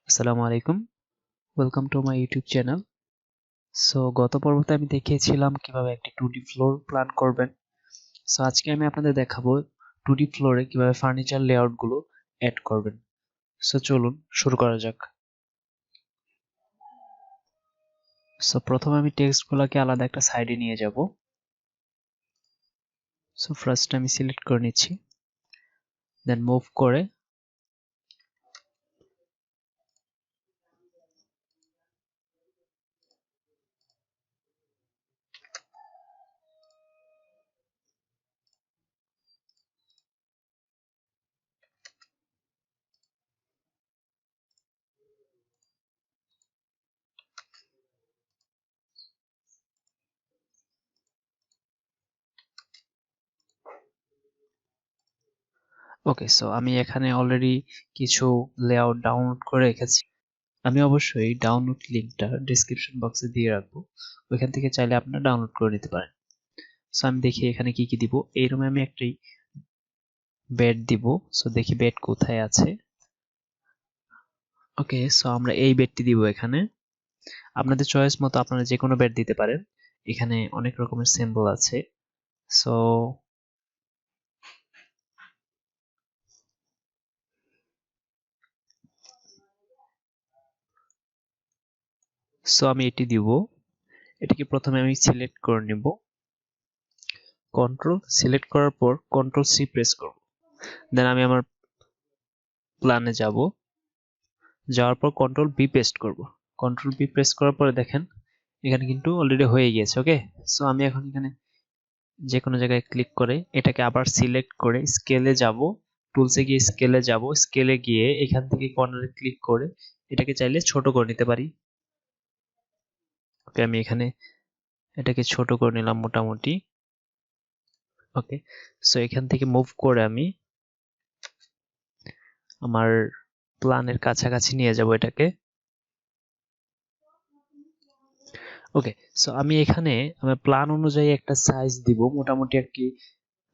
আসসালামু আলাইকুম, welcome to my YouTube channel. So গত পর্বতে আমি দেখিয়েছিলাম কিভাবে একটি 2D ফ্লোর প্ল্যান করবেন। সো আজকে আমি আপনাদের দেখাবো 2D ফ্লোরে কিভাবে ফার্নিচার লেআউট গুলো অ্যাড করবেন। সো চলুন শুরু করা যাক। সো প্রথমে আমি টেক্সটগুলোকে আলাদা একটা সাইডে নিয়ে যাব। সো ফার্স্ট আমি সিলেক্ট করে নিচ্ছি, দেন মুভ করে ওকে। সো আমি এখানে অলরেডি কিছু লেআউট ডাউনলোড করে রেখেছি। আমি অবশ্যই ডাউনলোড লিঙ্কটা ডেসক্রিপশন বক্সে দিয়ে রাখবো, ওইখান থেকে চাইলে আপনারা ডাউনলোড করে নিতে পারেন। সো আমি দেখি এখানে কি কি দিব। এই রুমে আমি একটি বেড দিব। সো দেখি বেড কোথায় আছে। ওকে, সো আমরা এই বেডটি দিব এখানে। আপনাদের চয়েস মতো আপনারা যে কোনো বেড দিতে পারেন, এখানে অনেক রকমের সিম্বল আছে। সো আমি এটি দিব। এটিকে প্রথমে আমি সিলেক্ট করে নেব। কন্ট্রোল সিলেক্ট করার পর কন্ট্রোল সি প্রেস করব। দেন আমি আমার প্ল্যানে যাব। যাওয়ার পর কন্ট্রোল বি পেস্ট করব। কন্ট্রোল বি প্রেস করার পরে দেখেন এখানে কিন্তু অলরেডি হয়ে গিয়েছে। ওকে, সো আমি এখন এখানে যে কোনো জায়গায় ক্লিক করে এটাকে আবার সিলেক্ট করে স্কেলে যাব। টুলসে গিয়ে স্কেলে যাব। স্কেলে গিয়ে এখান থেকে কর্নারে ক্লিক করে এটাকে চাইলে ছোট করে নিতে পারি। ওকে, আমি এখানে এটাকে ছোট করে নিলাম মোটামুটি। ওকে, সো এখান থেকে মুভ করে আমি আমার প্ল্যানের কাছাকাছি নিয়ে যাব এটাকে। ওকে, সো আমি এখানে আমার প্ল্যান অনুযায়ী একটা সাইজ দিব, মোটামুটি একটি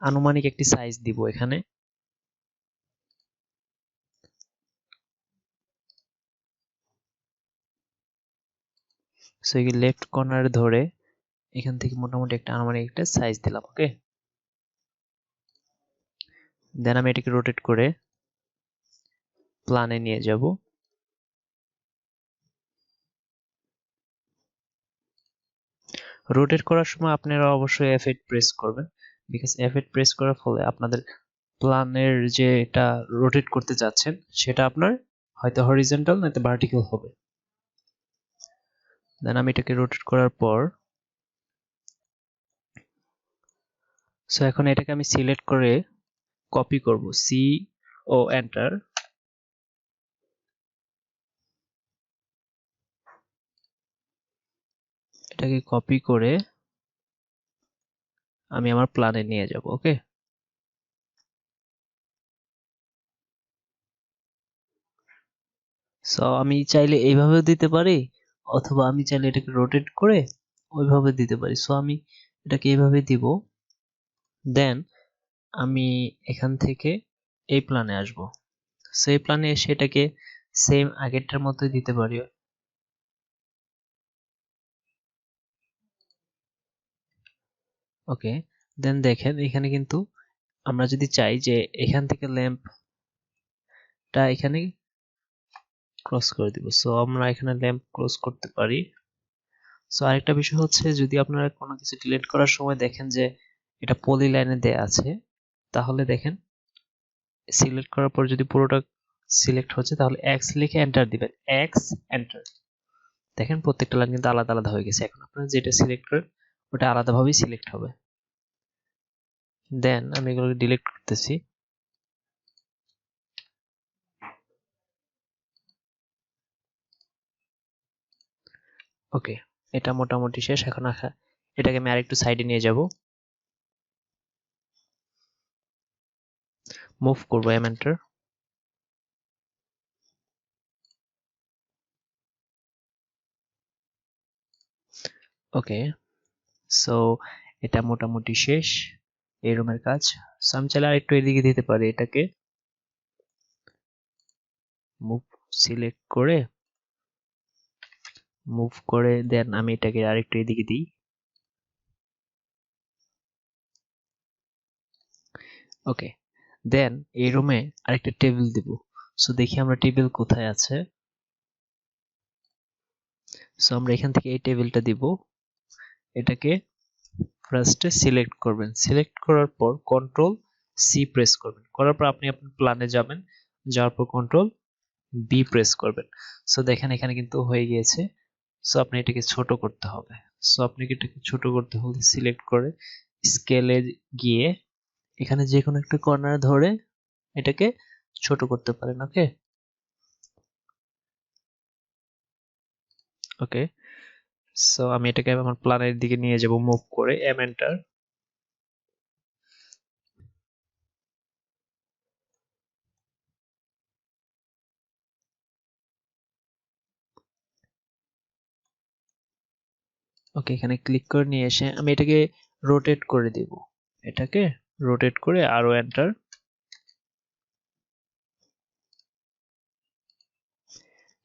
আনুমানিক একটি সাইজ দিব এখানে। সো এই লেফট কর্নারে ধরে এখান থেকে মোটামুটি একটা আনুমানিক একটা সাইজ দিলাম। ওকে, দেন আমি এটাকে রোটেট করে প্ল্যানে নিয়ে যাব। রোটেট করার সময় আপনারা অবশ্যই F8 প্রেস করবেন, বিকজ F8 প্রেস করার ফলে আপনাদের প্ল্যানের যে এটা রোটেট করতে যাচ্ছেন সেটা আপনার হয়তো হরিজন্টাল নয়তো ভার্টিক্যাল হবে। দেন আমি এটাকে রোটেট করার পর সো এখন এটাকে আমি সিলেক্ট করে কপি করব, সি ও এন্টার। এটাকে কপি করে আমি আমার প্ল্যানে নিয়ে যাব। ওকে, সো আমি চাইলে এইভাবেও দিতে পারি, অথবা আমি চাইলে এটাকে রোটেট করে ওইভাবে দিতে পারি। সো আমি এটাকে এইভাবে দিব। দেন আমি এখান থেকে এই প্ল্যানে আসব। সো এই প্ল্যানে এসে এটাকে সেম আগেরটার মতোই দিতে পারি। ওকে, দেন দেখেন এখানে কিন্তু আমরা যদি চাই যে এখান থেকে ল্যাম্পটা এখানে ক্রস করে দিব, সো আমরা এখানে ল্যাম্প ক্রস করতে পারি। সো আরেকটা বিষয় হচ্ছে, যদি আপনারা কোনো কিছু ডিলিট করার সময় দেখেন যে এটা পলি লাইনে দেয়া আছে, তাহলে দেখেন সিলেক্ট করার পর যদি পুরোটা সিলেক্ট হচ্ছে তাহলে এক্স লিখে এন্টার দিবেন। এক্স এন্টার, দেখেন প্রত্যেকটা লাইন কিন্তু আলাদা আলাদা হয়ে গেছে। এখন আপনারা যেটা সিলেক্ট করেন ওটা আলাদাভাবেই সিলেক্ট হবে। দেন আমি এগুলোকে ডিলিট করতেছি। ওকে, এটা মোটামুটি শেষ। এখন এটাকে আমি আরেকটু সাইডে নিয়ে যাব, মুভ করবো এম এন্টার। ওকে, সো এটা মোটামুটি শেষ এই রুমের কাজ। সো আমি চাইলে আরেকটু এদিকে দিতে পারি এটাকে। মুভ সিলেক্ট করে মুভ করে দেন আমি এটাকে আরেকটু এদিকে দিই। ওকে, দেন এই রুমে আরেকটা টেবিল দিব। সো দেখি আমরা টেবিল কোথায় আছে। সো আমরা এখান থেকে এই টেবিলটা দিব। এটাকে ফার্স্টে সিলেক্ট করবেন, সিলেক্ট করার পর কন্ট্রোল সি প্রেস করবেন, করার পর আপনি আপনার প্ল্যানে যাবেন, যাওয়ার পর কন্ট্রোল বি প্রেস করবেন। সো দেখেন এখানে কিন্তু হয়ে গিয়েছে। সো আপনি এটাকে ছোট করতে হবে। সো আপনি এটাকে ছোট করতে হলে সিলেক্ট করে স্কেলে গিয়ে এখানে যে কোনো একটা কর্নার ধরে এটাকে ছোট করতে পারেন। ওকে ওকে, সো আমি এটাকে আমার প্ল্যানের দিকে নিয়ে যাব, মুভ করে এম এন্টার। ওকে, এখানে ক্লিক করে নিয়ে এসে আমি এটাকে রোটেট করে দিব। এটাকে রোটেট করে আরো এন্টার।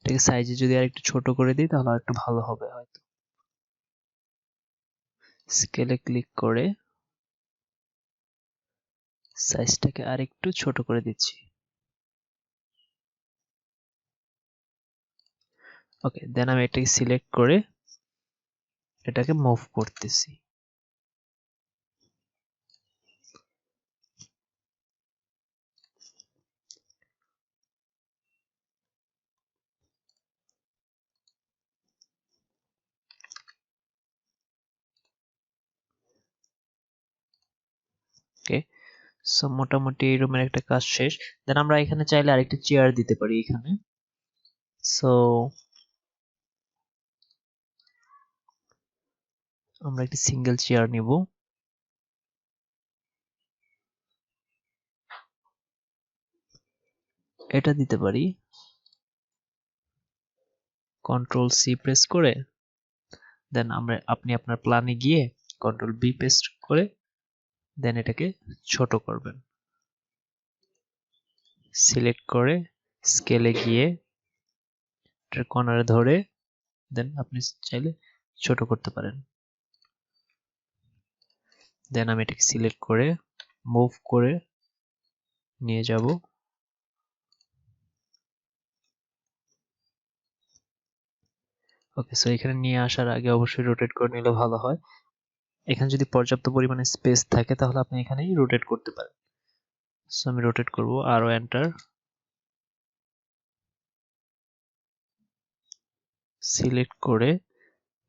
এটাকে সাইজে যদি আরেকটু ছোট করে দিই তাহলে আরেকটু ভালো হবে হয়তো। স্কেলে ক্লিক করে সাইজটাকে আরেকটু ছোট করে দিচ্ছি। ওকে, দেন আমি এটাকে সিলেক্ট করে এটাকে মুভ করতেছি। ওকে, সো মোটামুটি এই রুমের একটা কাজ শেষ। দেন আমরা এখানে চাইলে আরেকটা চেয়ার দিতে পারি এখানে। সো আমরা একটা সিঙ্গেল চেয়ার নিব। এটা দিতে পারি, কন্ট্রোল সি প্রেস করে দেন আপনি আপনার প্ল্যানে গিয়ে কন্ট্রোল বি প্রেস করে দেন এটাকে ছোট করবেন। সিলেক্ট করে স্কেলে গিয়ে এটার কর্নারে ধরে দেন আপনি চাইলে ছোট করতে পারেন। দেন আমি এটাকে সিলেক্ট করে মুভ করে নিয়ে যাব। ওকে, সো এখানে নিয়ে আসার আগে অবশ্যই রোটেট করে নিলে ভালো হয়। এখানে যদি পর্যাপ্ত পরিমাণে স্পেস থাকে তাহলে আপনি এখানেই রোটেট করতে পারেন। সো আমি রোটেট করব, আরো এন্টার। সিলেক্ট করে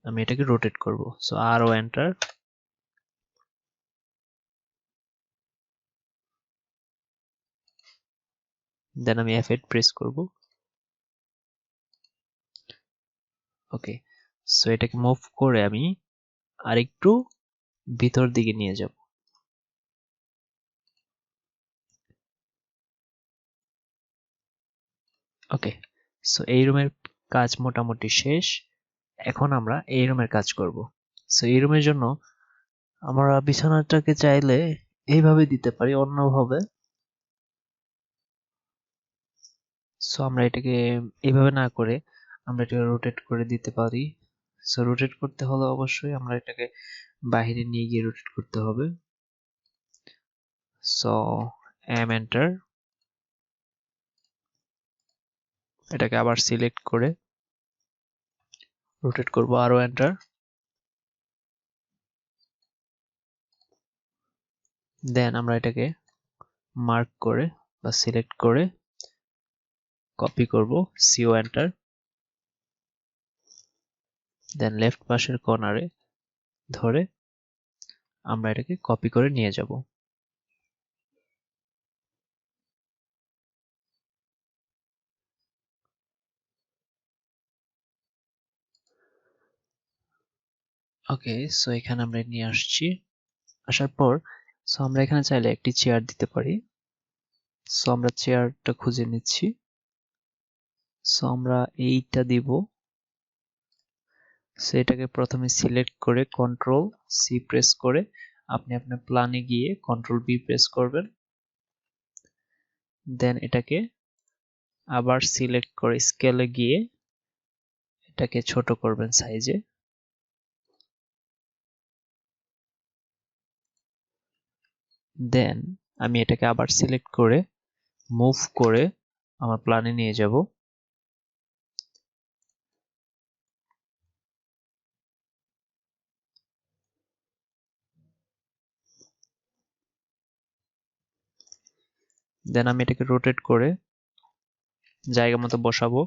আমি এটাকে রোটেট করব। সো আরো এন্টার। দেন আমি F8 প্রেস করব। ওকে, সো এটাকে মুভ করে আমি আরেকটু ভিতর দিকে নিয়ে যাব। ওকে, সো এই রুমের কাজ মোটামুটি শেষ। এখন আমরা এই রুমের কাজ করব। সো এই রুমের জন্য আমরা বিছানাটাকে চাইলে এইভাবে দিতে পারি, অন্যভাবে। সো আমরা এটাকে এইভাবে না করে আমরা এটাকে রোটেট করে দিতে পারি। সো রোটেট করতে হলে অবশ্যই আমরা এটাকে বাইরে নিয়ে গিয়ে রোটেট করতে হবে। সো এম এন্টার, এটাকে আবার সিলেক্ট করে রোটেট করব, আরো এন্টার। দেন আমরা এটাকে মার্ক করে বা সিলেক্ট করে কপি করব, সিও এন্টার। দেন লেফট পাশের কর্নারে ধরে আমরা এটাকে কপি করে নিয়ে যাব। ওকে, সো এখানে আমরা নিয়ে আসছি। আসার পর সো আমরা এখানে চাইলে একটি চেয়ার দিতে পারি। সো আমরা চেয়ারটা খুঁজে নিচ্ছি। সো আমরা এইটা দিব। সো এটাকে প্রথমে সিলেক্ট করে কন্ট্রোল সি প্রেস করে আপনি আপনার প্ল্যানে গিয়ে কন্ট্রোল বি প্রেস করবেন। দেন এটাকে আবার সিলেক্ট করে স্কেলে গিয়ে এটাকে ছোট করবেন সাইজে। দেন আমি এটাকে আবার সিলেক্ট করে মুভ করে আমার প্ল্যানে নিয়ে যাব। দেন আমি এটাকে রোটেট করে জায়গা মতো বসাবো।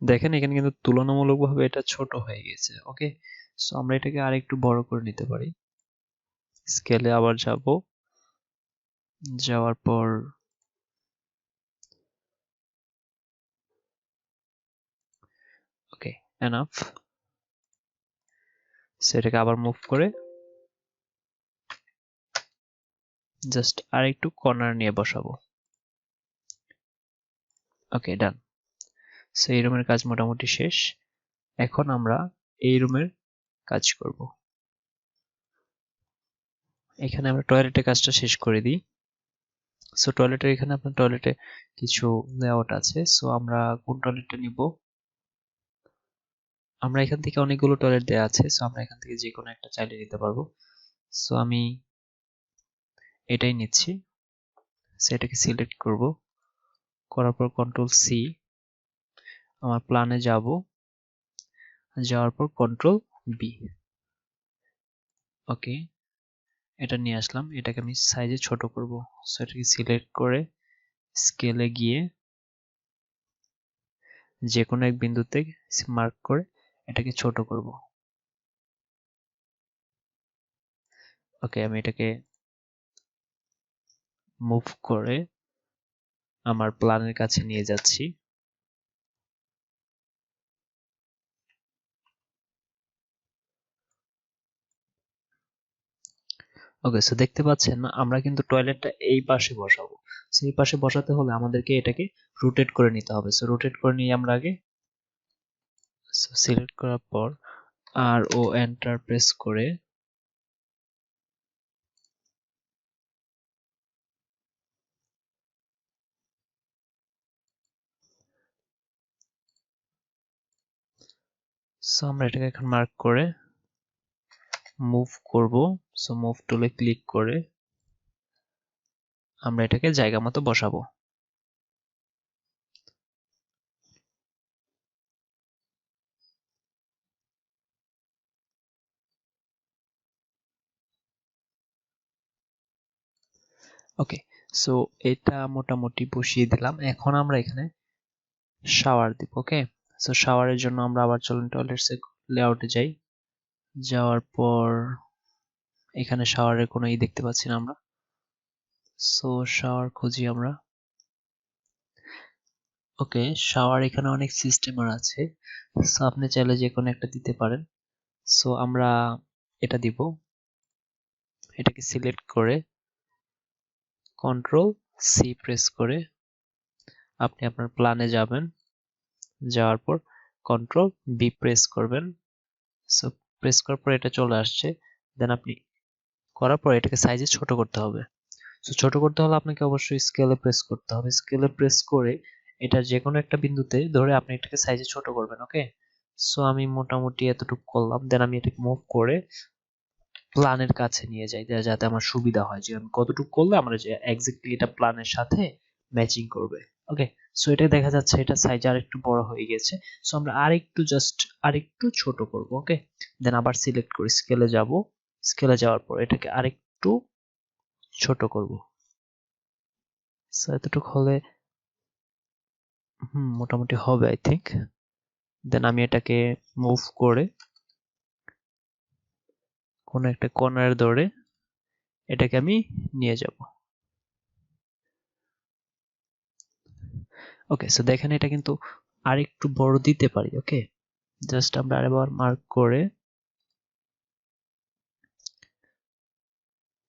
দেখেন এখানে কিন্তু তুলনামূলকভাবে এটা ছোট হয়ে গেছে। ওকে, সো আমরা এটাকে আরেকটু বড় করে নিতে পারি। স্কেলে আবার যাব, যাওয়ার পর ওকে এনাফ। সেটাকে আবার মুভ করে জাস্ট আরেকটু কর্নার নিয়ে বসাবো। ওকে ডান। সো এই রুমের কাজ মোটামুটি শেষ। এখন আমরা এই রুমের কাজ করব। এখানে আমরা টয়লেটের কাজটা শেষ করে দিই। সো টয়লেটের এখানে আপনার টয়লেটে কিছু লেআউট আছে। সো আমরা কোন টয়লেটটা নিব? আমরা এখান থেকে অনেকগুলো টয়লেট দেওয়া আছে। সো আমরা এখান থেকে যে কোনো একটা চাইলে নিতে পারবো। সো আমি এটাই নিচ্ছি। সেটাকে সিলেক্ট করব, করার পর কন্ট্রোল সি, আমার প্ল্যানে যাব, যাওয়ার পর কন্ট্রোল বি। ওকে, এটা নিয়ে আসলাম। এটাকে আমি সাইজে ছোট করব। সো এটাকে সিলেক্ট করে স্কেলে গিয়ে যে কোনো এক বিন্দুতে মার্ক করে এটাকে ছোট করব। ওকে, আমি এটাকে মুভ করে আমার প্ল্যানের কাছে নিয়ে যাচ্ছি। ওকে, সো দেখতে পাচ্ছেন আমরা কিন্তু টয়লেটটা এই পাশে বসাবো। সো এই পাশে বসাতে হলে আমাদেরকে এটাকে রোটেট করে নিতে হবে। সো রোটেট করে নিয়ে আমরা আগে সিলেক্ট করার পর আর ও এন্টার প্রেস করে সো আমরা এটাকে এখন মার্ক করে মুভ করব। সো মুভ টুলে ক্লিক করে আমরা এটাকে জায়গা মতো বসাবো। ওকে, সো এটা মোটামুটি বসিয়ে দিলাম। এখন আমরা এখানে শাওয়ার দিব। ওকে, সো শাওয়ারের জন্য আমরা আবার চলুন টয়লেটস লেআউটে যাই। যাওয়ার পর এখানে শাওয়ারের কোনো দেখতে পাচ্ছি না আমরা। সো শাওয়ার খুঁজি আমরা। ওকে, শাওয়ার এখানে অনেক সিস্টেমের আছে। সো আপনি চাইলে যে কোনো একটা দিতে পারেন। সো আমরা এটা দিব। এটাকে সিলেক্ট করে কন্ট্রোল সি প্রেস করে আপনি আপনার প্ল্যানে যাবেন। যাওয়ার পর কন্ট্রোল বি প্রেস করবেন। সো প্রেস করার পর এটা চলে আসছে। দেন আপনি করার পর এটাকে সাইজে ছোট করতে হবে। সো ছোট করতে হলে আপনাকে অবশ্যই স্কেলে প্রেস করতে হবে। স্কেলে প্রেস করে এটা যে কোনো একটা বিন্দুতে ধরে আপনি এটাকে সাইজে ছোট করবেন। ওকে, সো আমি মোটামুটি এতটুকু করলাম। দেন আমি এটাকে মুভ করে প্ল্যানের কাছে নিয়ে যাই, যাতে আমার সুবিধা হয় যে আমি কতটুকু করলে আমার যে এক্স্যাক্টলি এটা প্ল্যানের সাথে ম্যাচিং করবে। ওকে, সো এটা দেখা যাচ্ছে এটা সাইজ আর একটু বড় হয়ে গেছে। সো আমরা আরেকটু জাস্ট আরেকটু ছোট করব। ওকে, দেন আবার সিলেক্ট করি, স্কেলে যাব। স্কেলে যাওয়ার পর এটাকে আরেকটু ছোট করব। সো এতটুকু হলে মোটামুটি হবে আই থিংক। দেন আমি এটাকে মুভ করে কোনো একটা কর্নার ধরে এটাকে আমি নিয়ে যাব। ওকে, সো দেখেন এটা কিন্তু আরেকটু বড় দিতে পারি। ওকে, জাস্ট আমরা আরেকবার মার্ক করে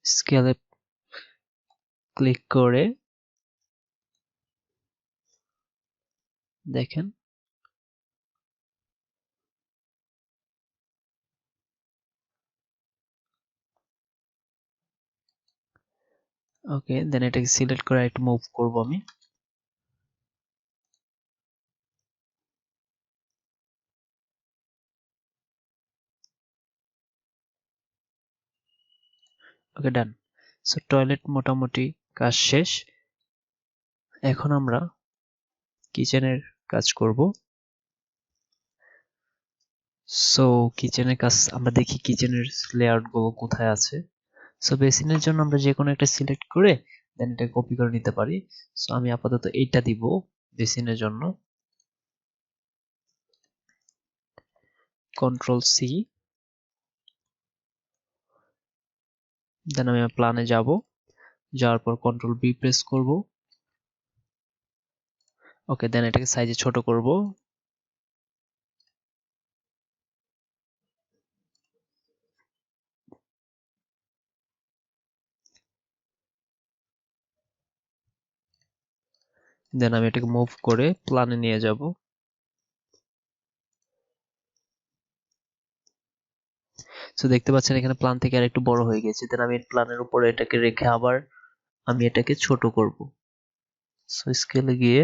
স্কেলে ক্লিক করে দেখেন ওকে, দেন এটাকে সিলেক্ট করে একটু মুভ করব আমি। ওকে, ডান। সো টয়লেট মোটামুটি কাজ শেষ। এখন আমরা কিচেনের কাজ করব। সো কিচেনের কাজ আমরা দেখি কিচেনের লেআউট গুলো কোথায় আছে। সো বেসিনের জন্য আমরা যে কোনো একটা সিলেক্ট করে দেন এটা কপি করে নিতে পারি। সো আমি আপাতত এইটা দিব বেসিনের জন্য। কন্ট্রোল সি, দেন আমি প্ল্যানে যাব, যাওয়ার পর কন্ট্রোল বি প্রেস করব। ওকে, দেন এটাকে সাইজে ছোট করব। দেন আমি এটাকে মুভ করে প্ল্যানে নিয়ে যাব। সো দেখতে পাচ্ছেন এখানে প্ল্যান থেকে আর একটু বড় হয়ে গেছে। দেন আমি প্ল্যানের উপরে এটাকে রেখে আবার আমি এটাকে ছোট করব। সো স্কেলে গিয়ে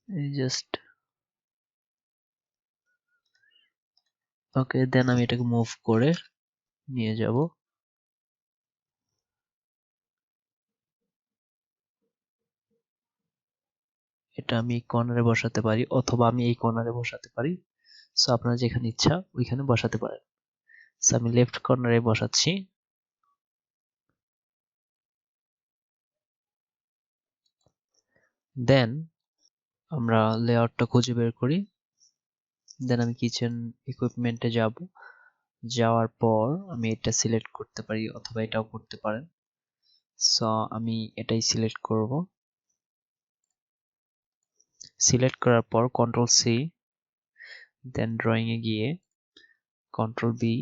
এই জাস্ট, ওকে, দেন আমি এটাকে মুভ করে নিয়ে যাব। এটা আমি কর্নারে বসাতে পারি অথবা আমি এই কর্নারে বসাতে পারি। সো আপনার যেখানে ইচ্ছা ওইখানে বসাতে পারেন। সো আমি লেফট কর্নারে বসাচ্ছি। দেন আমরা লেআউটটা খুঁজে বের করি। দেন আমি কিচেন ইকুইপমেন্টে যাব, যাওয়ার পর আমি এটা সিলেক্ট করতে পারি অথবা এটাও করতে পারেন। সো আমি এটাই সিলেক্ট করব। সিলেক্ট করার পর কন্ট্রোল সি, দেন ড্রয়িং এ গিয়ে কন্ট্রোল বি।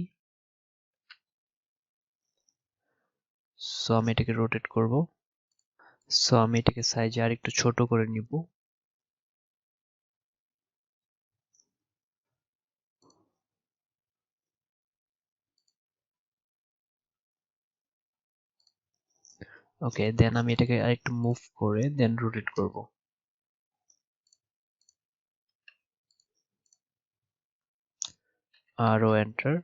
সো আমি এটাকে রোটেট করব। সো আমি এটাকে সাইজে আর একটু ছোট করে নিব। ওকে, দেন আমি এটাকে আরেকটু মুভ করে দেন রোটেট করব। আরও এন্টার।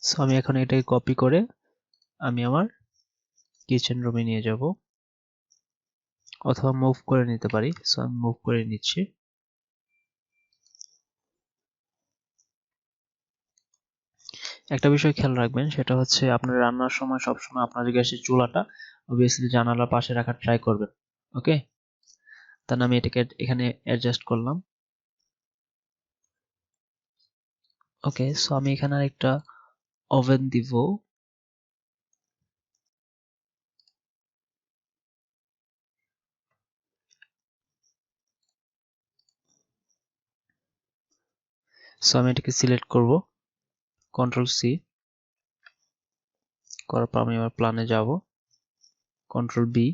সো আমি এখন এটাকে কপি করে আমি আমার কিচেন রুমে নিয়ে যাব অথবা মুভ করে নিতে পারি। সো আমি মুভ করে নিচ্ছি। একটা বিষয় খেয়াল রাখবেন, সেটা হচ্ছে আপনার রান্নার সময় সবসময় আপনার গ্যাসের চুলাটা অবভিয়াসলি জানালার পাশে রাখার ট্রাই করবেন। ওকে, তাহলে আমি এটাকে এখানে অ্যাডজাস্ট করলাম। ওকে, সো আমি এখানে আরেকটা ওভেন দিব। সো আমি এটাকে সিলেক্ট করব, কন্ট্রোল সি করার পর আমি আমার প্ল্যানে যাব, কন্ট্রোল বি,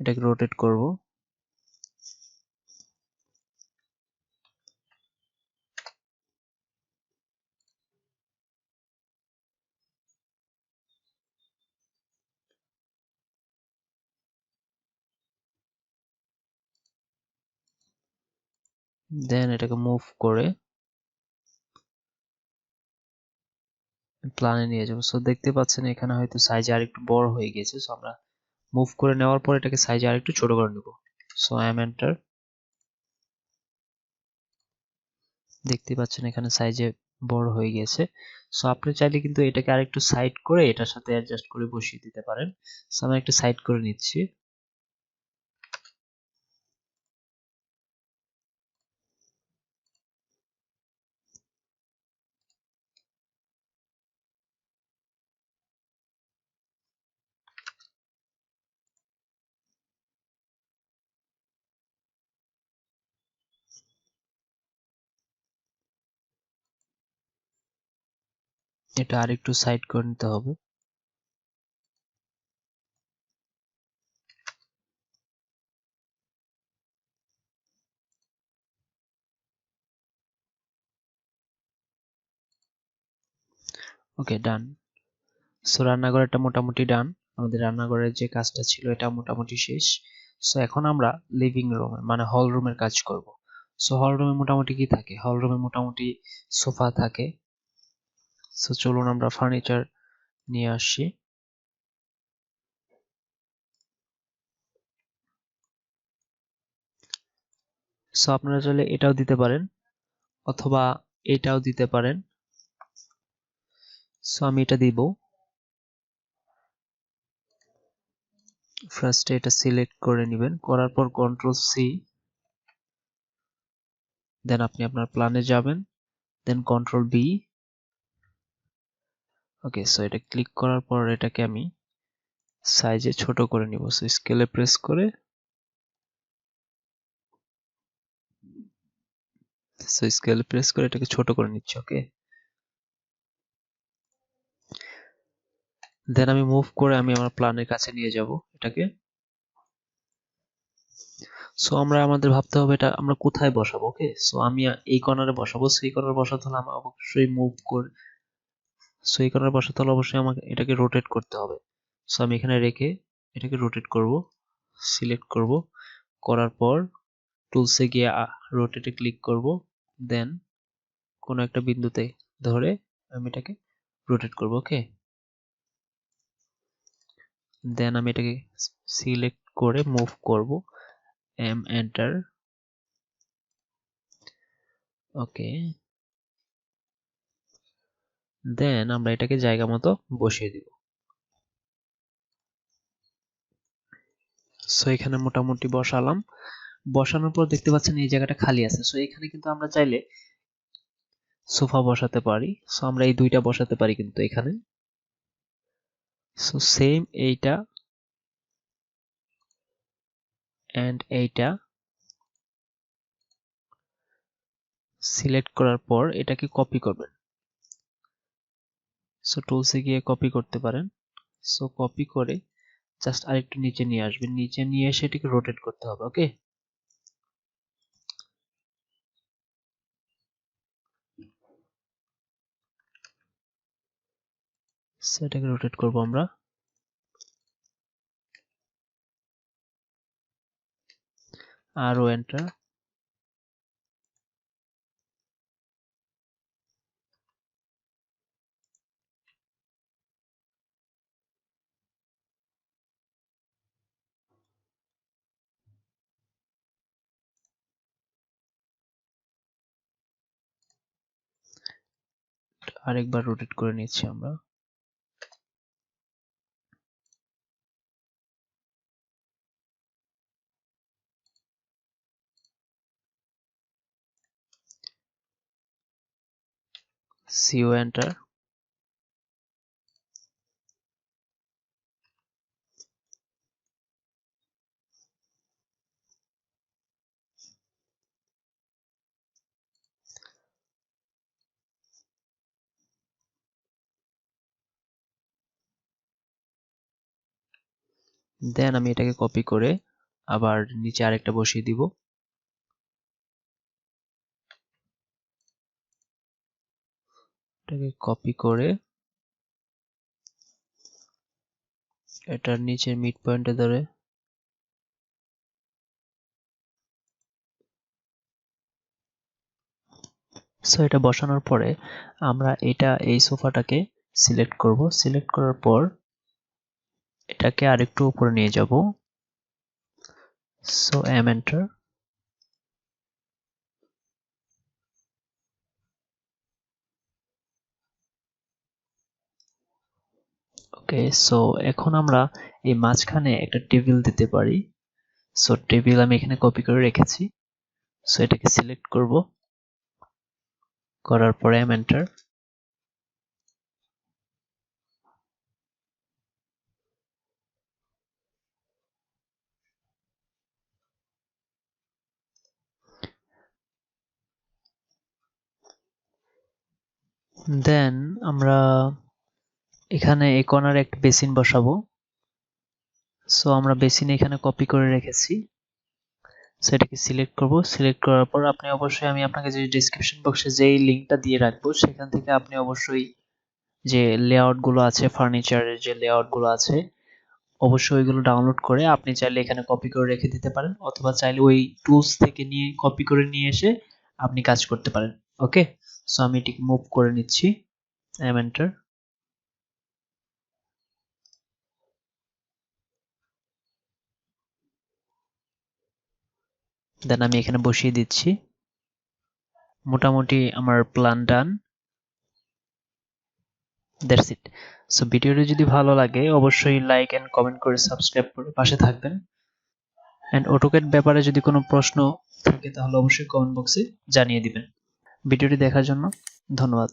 এটাকে রোটেট করব। দেন এটাকে মুভ করে প্ল্যানে নিয়ে যাবো। সো দেখতে পাচ্ছেন এখানে হয়তো সাইজ আর একটু বড় হয়ে গেছে। সো আমরা মুভ করে নেওয়ার পর এটাকে সাইজ আর একটু ছোট করে নেব। So I am enter. দেখতে পাচ্ছেন এখানে সাইজে বড় হয়ে গেছে। সো আপনি চাইলে কিন্তু এটাকে আরেকটু সাইড করে এটার সাথে অ্যাডজাস্ট করে বসিয়ে দিতে পারেন। সো আমি একটু সাইড করে নিচ্ছি। এটা আরেকটু সাইড করে নিতে হবে। ওকে, ডান। সো রান্নাঘরটা মোটামুটি ডান। আমাদের রান্নাঘরের যে কাজটা ছিল এটা মোটামুটি শেষ। সো এখন আমরা লিভিং রুম মানে হল রুমের কাজ করব। সো হল রুমে মোটামুটি কি থাকে? হল রুমে মোটামুটি সোফা থাকে। সো চলুন আমরা ফার্নিচার নিয়ে আসি। সো আপনারা চাইলে এটাও দিতে পারেন অথবা এটাও দিতে পারেন। সো আমি এটা দিব। ফার্স্টে এটা সিলেক্ট করে নেবেন, করার পর কন্ট্রোল সি, দেন আপনি আপনার প্ল্যানে যাবেন, দেন কন্ট্রোল বি। ওকে, সো এটা ক্লিক করার পর এটাকে আমি সাইজে ছোট করে নিব। সো স্কেলে প্রেস করে এটাকে ছোট করে নিচ্ছি। ওকে, দেন আমি মুভ করে আমি আমার প্ল্যানের কাছে নিয়ে যাব এটাকে। সো আমরা আমাদের ভাবতে হবে এটা আমরা কোথায় বসাবো। ওকে, সো আমি এই কর্নারে বসাবো। সো এই কর্নারে বসাতে হলে আমি অবশ্যই মুভ করে, সো এই কর্নারে বসাতে হলে অবশ্যই আমাকে এটাকে রোটেট করতে হবে। সো আমি এখানে রেখে এটাকে রোটেট করব, সিলেক্ট করব, করার পর টুলসে গিয়ে রোটেটে ক্লিক করব, দেন কোনো একটা বিন্দুতে ধরে আমি এটাকে রোটেট করব। ওকে, দেন আমি এটাকে সিলেক্ট করে মুভ করব, এন্টার। ওকে, দেন আমরা এটাকে জায়গা মতো বসিয়ে দিব। সো এখানে মোটামুটি বসালাম। বসানোর পর দেখতে পাচ্ছেন এই জায়গাটা খালি আছে। সো এখানে কিন্তু আমরা চাইলে সোফা বসাতে পারি। সো আমরা এই দুইটা বসাতে পারি কিন্তু এখানে। সো সেম এইটা এন্ড এইটা সিলেক্ট করার পর এটাকে কপি করবেন। সো টুলসে গিয়ে কপি করতে পারেন। সো কপি করে জাস্ট আরেকটু নিচে নিয়ে আসবেন, নিচে নিয়ে এসে এটাকে রোটেট করতে হবে। ওকে, সো এটাকে রোটেট করব আমরা। আরও এন্টার। আরেকবার রোটেট করে নিচ্ছি আমরা। CO enter. দেন আমি এটাকে কপি করে আবার নিচে আরেকটা বসিয়ে দিব। এটাকে কপি করে এটার নিচে মিড পয়েন্টে ধরে সো এটা বসানোর পরে আমরা এই সোফাটাকে সিলেক্ট করব। সিলেক্ট করার পর এটাকে আরেকটু উপরে নিয়ে যাব। So enter. ওকে, সো এখন আমরা এই মাঝখানে একটা টেবিল দিতে পারি। সো টেবিল আমি এখানে কপি করে রেখেছি। সো এটাকে সিলেক্ট করব, করার পরে এন্টার। দেন আমরা এখানে এই কর্নারে একটা বেসিন বসাবো। সো আমরা বেসিন এখানে কপি করে রেখেছি। সো এটাকে সিলেক্ট করব। সিলেক্ট করার পর আপনি অবশ্যই আমি আপনাকে যে ডেসক্রিপশন বক্সে যেই লিংকটা দিয়ে রাখবো সেখান থেকে আপনি অবশ্যই যে লেআউট গুলো আছে, ফার্নিচারের যে লেআউট গুলো আছে, অবশ্যই ওইগুলো ডাউনলোড করে আপনি চাইলে এখানে কপি করে রেখে দিতে পারেন, অথবা চাইলে ওই টুলস থেকে নিয়ে কপি করে নিয়ে এসে আপনি কাজ করতে পারেন। ওকে, সো আমি এটিকে মুভ করে নিচ্ছি, এন্টার। দেন আমি এখানে বসিয়ে দিচ্ছি। মোটামুটি আমার plan done. That's it. So ভিডিওটি যদি ভালো লাগে অবশ্যই লাইক এন্ড কমেন্ট করে সাবস্ক্রাইব করে পাশে থাকবেন। এন্ড অটোক্যাড ব্যাপারে যদি কোনো প্রশ্ন থাকে তাহলে অবশ্যই কমেন্ট বক্সে জানিয়ে দিবেন। ভিডিওটি দেখার জন্য ধন্যবাদ।